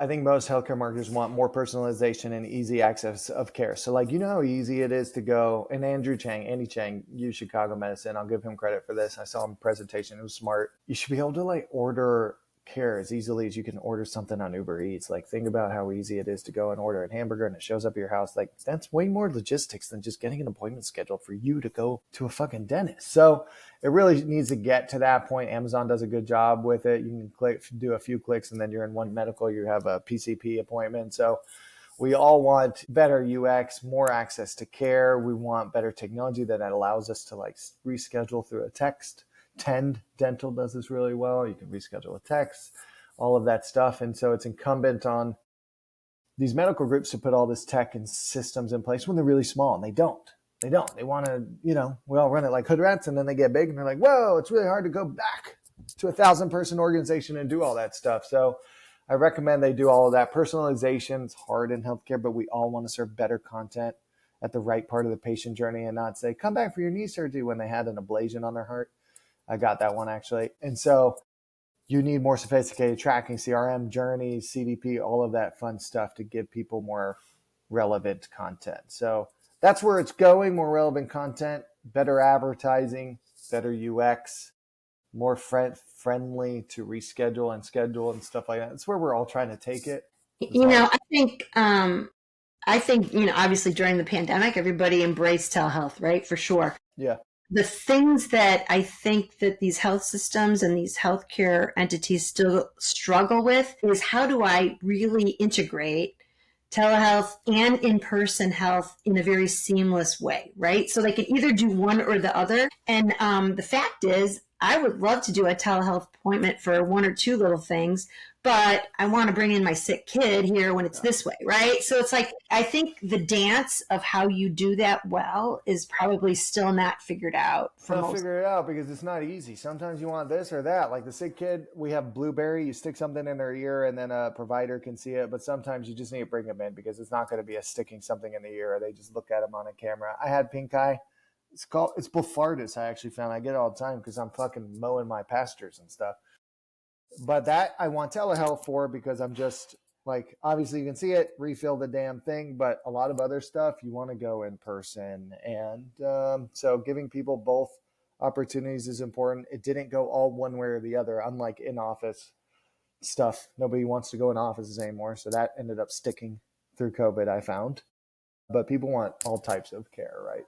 I think most healthcare marketers want more personalization and easy access of care. So like, you know how easy it is to go, and Andy Chang used Chicago medicine. I'll give him credit for this. I saw him presentation. It was smart. You should be able to like order care as easily as you can order something on Uber Eats. Like think about how easy it is to go and order a hamburger and it shows up at your house. Like that's way more logistics than just getting an appointment scheduled for you to go to a fucking dentist. So it really needs to get to that point. Amazon does a good job with it. You can do a few clicks and then you're in one medical, you have a PCP appointment. So we all want better UX, more access to care. We want better technology that allows us to like reschedule through a text. Tend Dental does this really well. You can reschedule a text, all of that stuff. And so it's incumbent on these medical groups to put all this tech and systems in place when they're really small, and they don't. They want to, we all run it like hood rats, and then they get big and they're like, whoa, it's really hard to go back to 1,000-person organization and do all that stuff. So I recommend they do all of that. Personalization is hard in healthcare, but we all want to serve better content at the right part of the patient journey and not say, come back for your knee surgery when they had an ablation on their heart. I got that one actually. And so you need more sophisticated tracking, CRM, journeys, CDP, all of that fun stuff to give people more relevant content. So that's where it's going, more relevant content, better advertising, better UX, more friendly to reschedule and schedule and stuff like that. That's where we're all trying to take it. It's You hard. know, I think, obviously during the pandemic, everybody embraced telehealth, right? For sure. Yeah. The things that I think that these health systems and these healthcare entities still struggle with is how do I really integrate telehealth and in-person health in a very seamless way, right? So they can either do one or the other. And the fact is, I would love to do a telehealth appointment for one or two little things, but I want to bring in my sick kid here when it's this way, right? So it's like, I think the dance of how you do that well is probably still not figured out for They'll most. figure it out because it's not easy. Sometimes you want this or that. Like the sick kid, we have Blueberry. You stick something in their ear and then a provider can see it. But sometimes you just need to bring them in because it's not going to be a sticking something in the ear or they just look at them on a camera. I had pink eye. It's blepharitis. I actually found I get it all the time because I'm fucking mowing my pastures and stuff. But that I want telehealth for because I'm just like, obviously you can see it, refill the damn thing, but a lot of other stuff you want to go in person. And so giving people both opportunities is important. It didn't go all one way or the other, unlike in office stuff. Nobody wants to go in offices anymore. So that ended up sticking through COVID, I found. But people want all types of care, right?